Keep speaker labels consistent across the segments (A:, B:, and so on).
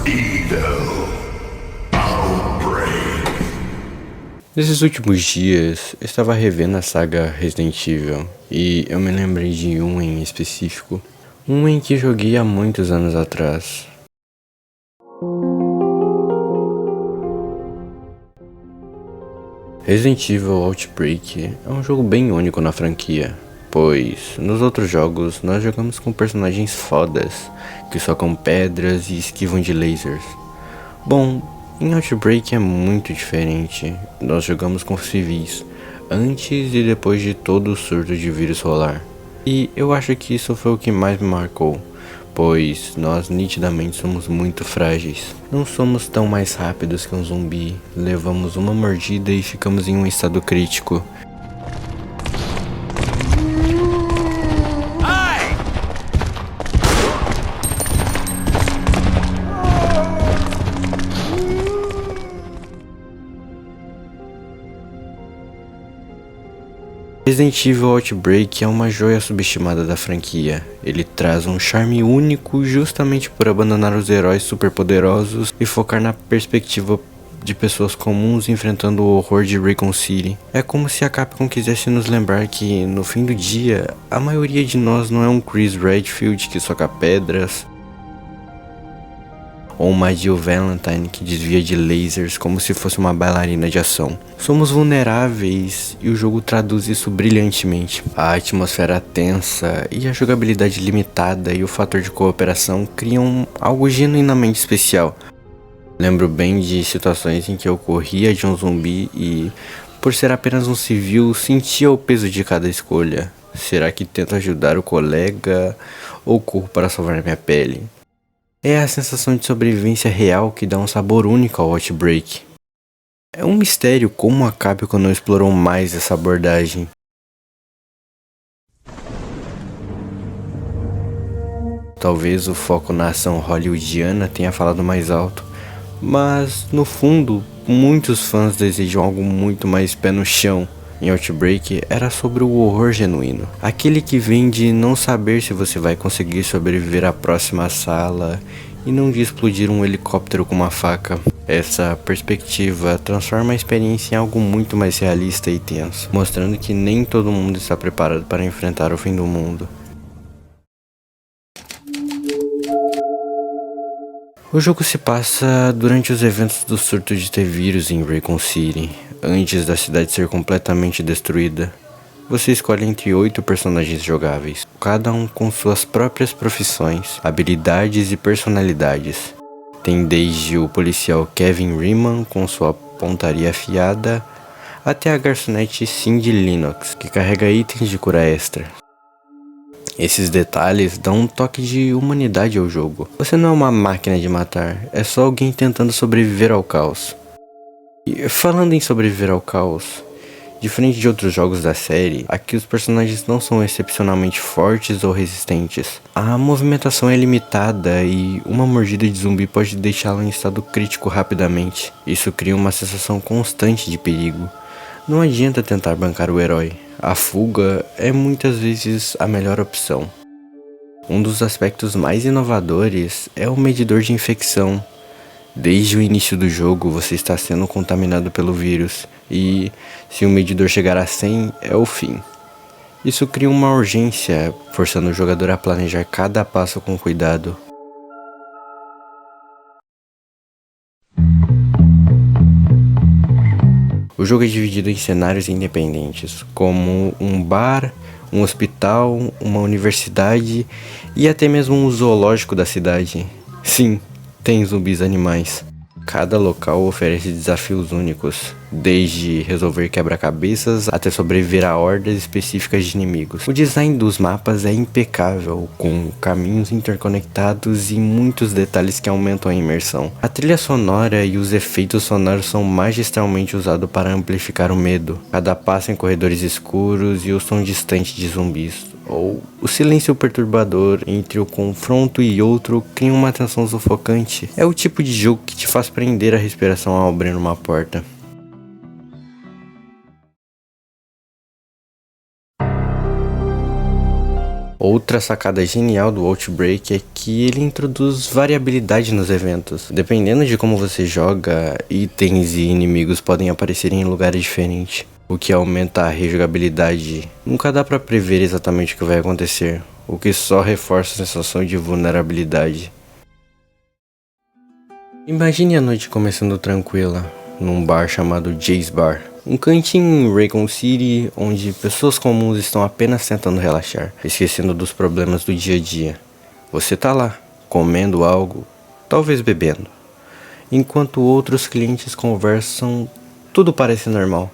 A: Evil. Outbreak.
B: Nesses últimos dias, eu estava revendo a saga Resident Evil e eu me lembrei de um em específico, um em que joguei há muitos anos atrás. Resident Evil Outbreak é um jogo bem único na franquia, pois nos outros jogos nós jogamos com personagens fodas que socam pedras e esquivam de lasers. Bom, em Outbreak é muito diferente. Nós jogamos com civis, antes e depois de todo o surto de vírus rolar. E eu acho que isso foi o que mais me marcou, pois nós nitidamente somos muito frágeis. Não somos tão mais rápidos que um zumbi, levamos uma mordida e ficamos em um estado crítico. Resident Evil Outbreak é uma joia subestimada da franquia. Ele traz um charme único justamente por abandonar os heróis superpoderosos e focar na perspectiva de pessoas comuns enfrentando o horror de Raccoon City. É como se a Capcom quisesse nos lembrar que, no fim do dia, a maioria de nós não é um Chris Redfield que soca pedras, ou uma Jill Valentine que desvia de lasers como se fosse uma bailarina de ação. Somos vulneráveis e o jogo traduz isso brilhantemente. A atmosfera tensa e a jogabilidade limitada e o fator de cooperação criam algo genuinamente especial. Lembro bem de situações em que eu corria de um zumbi e, por ser apenas um civil, sentia o peso de cada escolha. Será que tento ajudar o colega ou corro para salvar minha pele? É a sensação de sobrevivência real que dá um sabor único ao Outbreak. É um mistério como a Capcom não explorou mais essa abordagem. Talvez o foco na ação hollywoodiana tenha falado mais alto, mas no fundo, muitos fãs desejam algo muito mais pé no chão. Em Outbreak era sobre o horror genuíno, aquele que vem de não saber se você vai conseguir sobreviver à próxima sala e não de explodir um helicóptero com uma faca. Essa perspectiva transforma a experiência em algo muito mais realista e tenso, mostrando que nem todo mundo está preparado para enfrentar o fim do mundo. O jogo se passa durante os eventos do surto de T-Vírus em Raccoon City, antes da cidade ser completamente destruída. Você escolhe entre 8 personagens jogáveis, cada um com suas próprias profissões, habilidades e personalidades. Tem desde o policial Kevin Riemann com sua pontaria afiada, até a garçonete Cindy Lennox, que carrega itens de cura extra. Esses detalhes dão um toque de humanidade ao jogo. Você não é uma máquina de matar, é só alguém tentando sobreviver ao caos. E falando em sobreviver ao caos, diferente de outros jogos da série, aqui os personagens não são excepcionalmente fortes ou resistentes. A movimentação é limitada e uma mordida de zumbi pode deixá-lo em estado crítico rapidamente. Isso cria uma sensação constante de perigo. Não adianta tentar bancar o herói. A fuga é muitas vezes a melhor opção. Um dos aspectos mais inovadores é o medidor de infecção. Desde o início do jogo você está sendo contaminado pelo vírus e se o medidor chegar a 100 é o fim. Isso cria uma urgência, forçando o jogador a planejar cada passo com cuidado. O jogo é dividido em cenários independentes, como um bar, um hospital, uma universidade e até mesmo um zoológico da cidade. Sim, tem zumbis animais. Cada local oferece desafios únicos, desde resolver quebra-cabeças até sobreviver a hordas específicas de inimigos. O design dos mapas é impecável, com caminhos interconectados e muitos detalhes que aumentam a imersão. A trilha sonora e os efeitos sonoros são magistralmente usados para amplificar o medo. Cada passo em corredores escuros e o som distante de zumbis, ou o silêncio perturbador entre o confronto e outro, cria uma tensão sufocante. É o tipo de jogo que te faz prender a respiração ao abrir uma porta. Outra sacada genial do Outbreak é que ele introduz variabilidade nos eventos. Dependendo de como você joga, itens e inimigos podem aparecer em lugares diferentes, o que aumenta a rejogabilidade. Nunca dá pra prever exatamente o que vai acontecer, o que só reforça a sensação de vulnerabilidade. Imagine a noite começando tranquila, num bar chamado Jay's Bar. Um cantinho em Raycon City, onde pessoas comuns estão apenas tentando relaxar, esquecendo dos problemas do dia a dia. Você tá lá, comendo algo, talvez bebendo. Enquanto outros clientes conversam, tudo parece normal.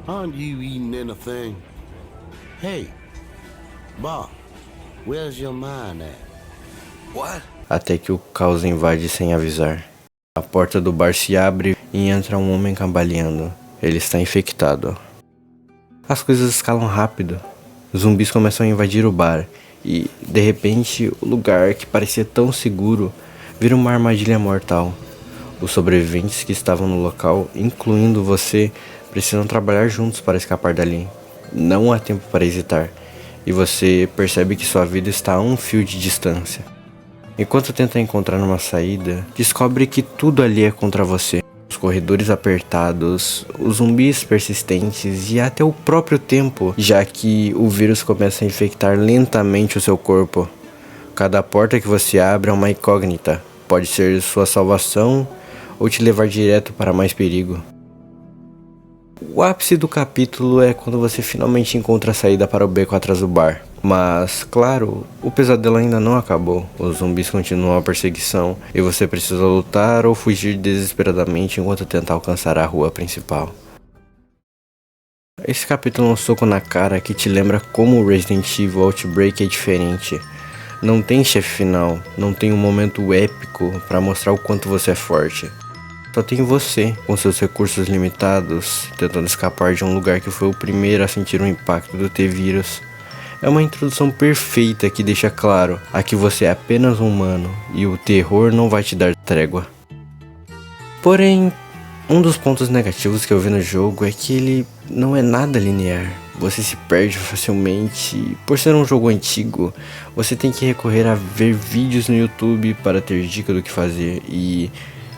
A: Aren't you eating anything? Hey, Bob, where's your mind at? What?
B: Até que o caos invade sem avisar. A porta do bar se abre e entra um homem cambaleando. Ele está infectado. As coisas escalam rápido. Zumbis começam a invadir o bar e, de repente, o lugar que parecia tão seguro vira uma armadilha mortal. Os sobreviventes que estavam no local, incluindo você, precisam trabalhar juntos para escapar dali. Não há tempo para hesitar, e você percebe que sua vida está a um fio de distância. Enquanto tenta encontrar uma saída, descobre que tudo ali é contra você. Os corredores apertados, os zumbis persistentes e até o próprio tempo, já que o vírus começa a infectar lentamente o seu corpo. Cada porta que você abre é uma incógnita. Pode ser sua salvação ou te levar direto para mais perigo. O ápice do capítulo é quando você finalmente encontra a saída para o beco atrás do bar. Mas, claro, o pesadelo ainda não acabou. Os zumbis continuam a perseguição e você precisa lutar ou fugir desesperadamente enquanto tenta alcançar a rua principal. Esse capítulo é um soco na cara que te lembra como o Resident Evil Outbreak é diferente. Não tem chefe final, não tem um momento épico para mostrar o quanto você é forte. Só tem você, com seus recursos limitados, tentando escapar de um lugar que foi o primeiro a sentir o impacto do T-Vírus. É uma introdução perfeita que deixa claro a que você é apenas um humano e o terror não vai te dar trégua. Porém, um dos pontos negativos que eu vi no jogo é que ele não é nada linear. Você se perde facilmente e, por ser um jogo antigo, você tem que recorrer a ver vídeos no YouTube para ter dica do que fazer e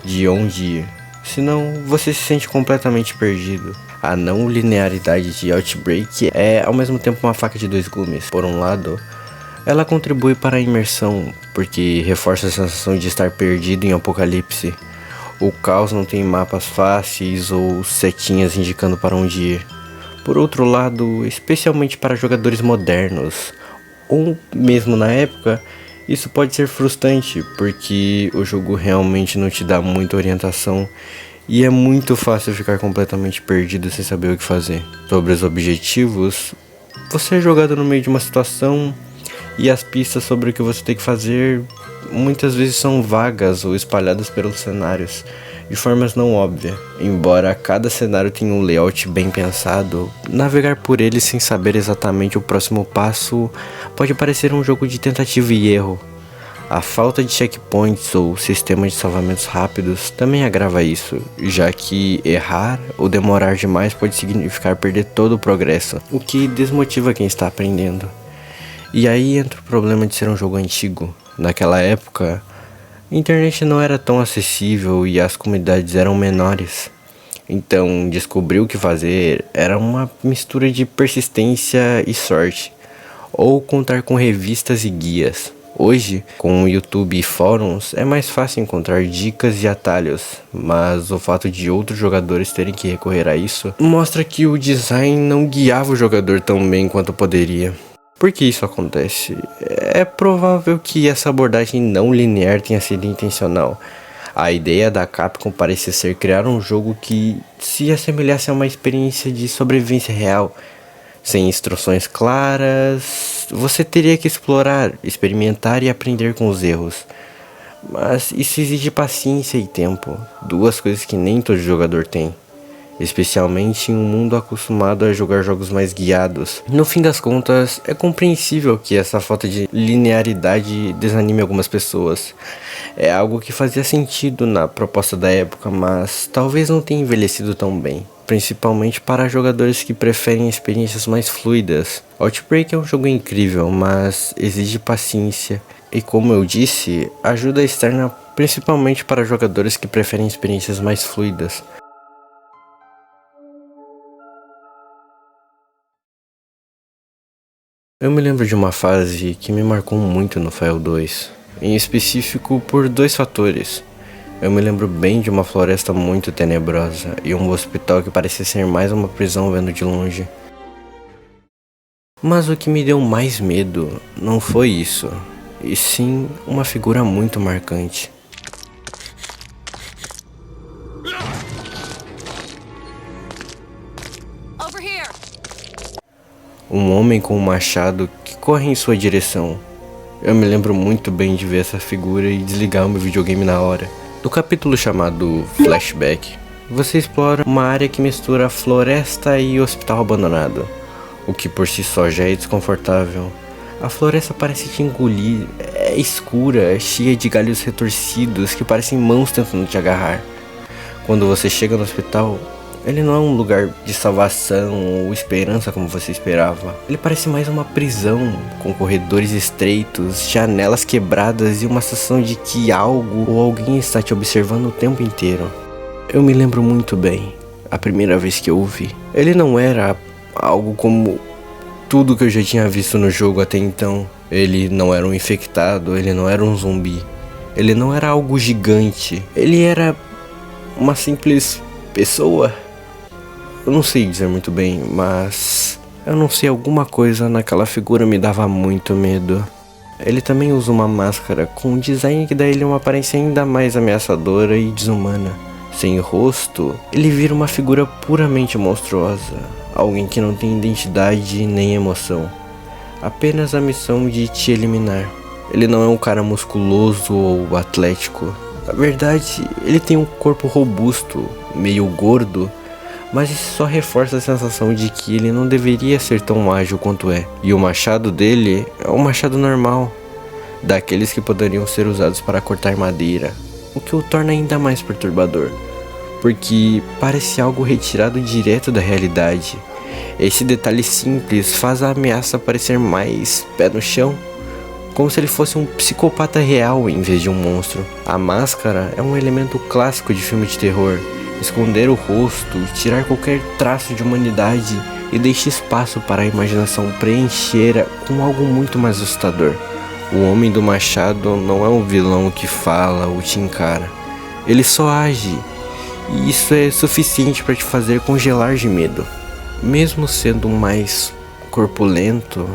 B: de onde ir, senão você se sente completamente perdido. A não linearidade de Outbreak é ao mesmo tempo uma faca de dois gumes. Por um lado, ela contribui para a imersão, porque reforça a sensação de estar perdido em apocalipse. O caos não tem mapas fáceis ou setinhas indicando para onde ir. Por outro lado, especialmente para jogadores modernos, ou mesmo na época, isso pode ser frustrante, porque o jogo realmente não te dá muita orientação e é muito fácil ficar completamente perdido sem saber o que fazer. Sobre os objetivos, você é jogado no meio de uma situação e as pistas sobre o que você tem que fazer muitas vezes são vagas ou espalhadas pelos cenários, de formas não óbvias. Embora cada cenário tenha um layout bem pensado, navegar por ele sem saber exatamente o próximo passo pode parecer um jogo de tentativa e erro. A falta de checkpoints ou sistema de salvamentos rápidos também agrava isso, já que errar ou demorar demais pode significar perder todo o progresso, o que desmotiva quem está aprendendo. E aí entra o problema de ser um jogo antigo. Naquela época, a internet não era tão acessível e as comunidades eram menores. Então, descobrir o que fazer era uma mistura de persistência e sorte, ou contar com revistas e guias. Hoje, com o YouTube e fóruns, é mais fácil encontrar dicas e atalhos, mas o fato de outros jogadores terem que recorrer a isso mostra que o design não guiava o jogador tão bem quanto poderia. Por que isso acontece? É provável que essa abordagem não linear tenha sido intencional. A ideia da Capcom parecia ser criar um jogo que se assemelhasse a uma experiência de sobrevivência real. Sem instruções claras, você teria que explorar, experimentar e aprender com os erros. Mas isso exige paciência e tempo, duas coisas que nem todo jogador tem. especialmente em um mundo acostumado a jogar jogos mais guiados. No fim das contas, é compreensível que essa falta de linearidade desanime algumas pessoas. É algo que fazia sentido na proposta da época, mas talvez não tenha envelhecido tão bem, principalmente para jogadores que preferem experiências mais fluidas. Outbreak é um jogo incrível, mas exige paciência e, como eu disse, ajuda externa principalmente para jogadores que preferem experiências mais fluidas. Eu me lembro de uma fase que me marcou muito no File 2, em específico por dois fatores. Eu me lembro bem de uma floresta muito tenebrosa e um hospital que parecia ser mais uma prisão vendo de longe. Mas o que me deu mais medo não foi isso, e sim uma figura muito marcante. Um homem com um machado que corre em sua direção. Eu me lembro muito bem de ver essa figura e desligar o meu videogame na hora. No capítulo chamado Flashback, você explora uma área que mistura floresta e hospital abandonado, o que por si só já é desconfortável. A floresta parece te engolir, é escura, é cheia de galhos retorcidos que parecem mãos tentando te agarrar. Quando você chega no hospital, ele não é um lugar de salvação ou esperança como você esperava. Ele parece mais uma prisão, com corredores estreitos, janelas quebradas e uma sensação de que algo ou alguém está te observando o tempo inteiro. Eu me lembro muito bem, a primeira vez que eu o vi. Ele não era algo como tudo que eu já tinha visto no jogo até então. Ele não era um infectado, ele não era um zumbi. Ele não era algo gigante. Ele era uma simples pessoa. Eu não sei dizer muito bem, mas eu não sei, alguma coisa naquela figura me dava muito medo. Ele também usa uma máscara com um design que dá a ele uma aparência ainda mais ameaçadora e desumana. Sem rosto, ele vira uma figura puramente monstruosa, alguém que não tem identidade nem emoção, apenas a missão de te eliminar. Ele não é um cara musculoso ou atlético. Na verdade, ele tem um corpo robusto, meio gordo, mas isso só reforça a sensação de que ele não deveria ser tão ágil quanto é. E o machado dele é um machado normal, daqueles que poderiam ser usados para cortar madeira, o que o torna ainda mais perturbador, porque parece algo retirado direto da realidade. Esse detalhe simples faz a ameaça parecer mais pé no chão, como se ele fosse um psicopata real em vez de um monstro. A máscara é um elemento clássico de filme de terror. Esconder o rosto, tirar qualquer traço de humanidade e deixar espaço para a imaginação preencher com algo muito mais assustador. O Homem do Machado não é um vilão que fala ou te encara. Ele só age, e isso é suficiente para te fazer congelar de medo. Mesmo sendo mais corpulento,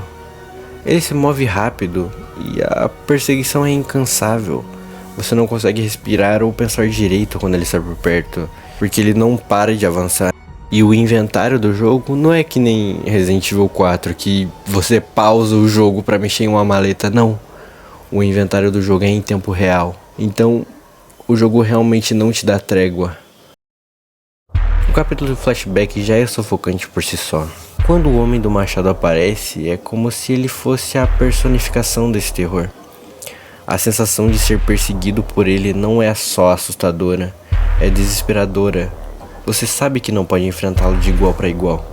B: ele se move rápido e a perseguição é incansável. Você não consegue respirar ou pensar direito quando ele está por perto, porque ele não para de avançar. E o inventário do jogo não é que nem Resident Evil 4, que você pausa o jogo para mexer em uma maleta, não. O inventário do jogo é em tempo real, então o jogo realmente não te dá trégua. O capítulo do flashback já é sufocante por si só. Quando o Homem do Machado aparece, é como se ele fosse a personificação desse terror. A sensação de ser perseguido por ele não é só assustadora, é desesperadora. Você sabe que não pode enfrentá-lo de igual para igual,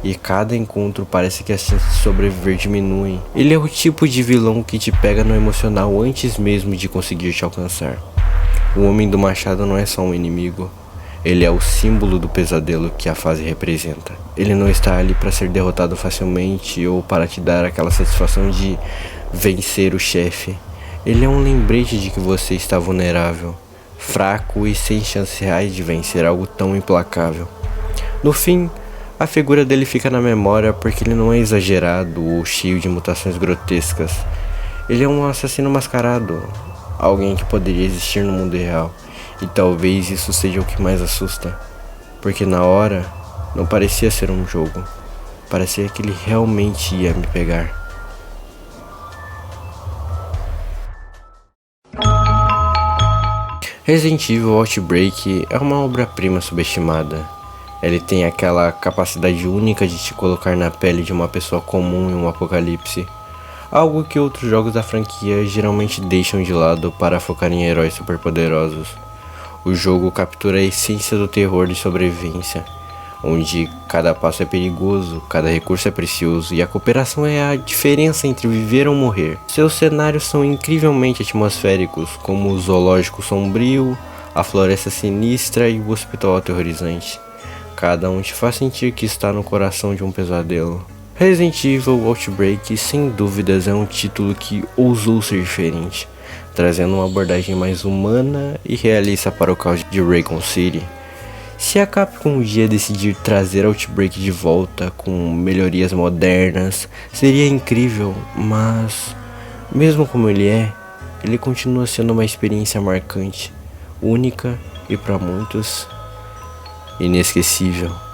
B: e cada encontro parece que as chances de sobreviver diminuem. Ele é o tipo de vilão que te pega no emocional antes mesmo de conseguir te alcançar. O Homem do Machado não é só um inimigo, ele é o símbolo do pesadelo que a fase representa. Ele não está ali para ser derrotado facilmente ou para te dar aquela satisfação de vencer o chefe. Ele é um lembrete de que você está vulnerável, fraco e sem chances reais de vencer algo tão implacável. No fim, a figura dele fica na memória porque ele não é exagerado ou cheio de mutações grotescas. Ele é um assassino mascarado, alguém que poderia existir no mundo real. E talvez isso seja o que mais assusta, porque na hora não parecia ser um jogo, parecia que ele realmente ia me pegar. Resident Evil Outbreak é uma obra-prima subestimada. Ele tem aquela capacidade única de te colocar na pele de uma pessoa comum em um apocalipse, algo que outros jogos da franquia geralmente deixam de lado para focar em heróis superpoderosos. O jogo captura a essência do terror de sobrevivência, onde cada passo é perigoso, cada recurso é precioso e a cooperação é a diferença entre viver ou morrer. Seus cenários são incrivelmente atmosféricos, como o zoológico sombrio, a floresta sinistra e o hospital aterrorizante. Cada um te faz sentir que está no coração de um pesadelo. Resident Evil Outbreak, sem dúvidas, é um título que ousou ser diferente, trazendo uma abordagem mais humana e realista para o caos de Raccoon City. Se a Capcom um dia decidir trazer Outbreak de volta com melhorias modernas, seria incrível, mas mesmo como ele continua sendo uma experiência marcante, única e para muitos inesquecível.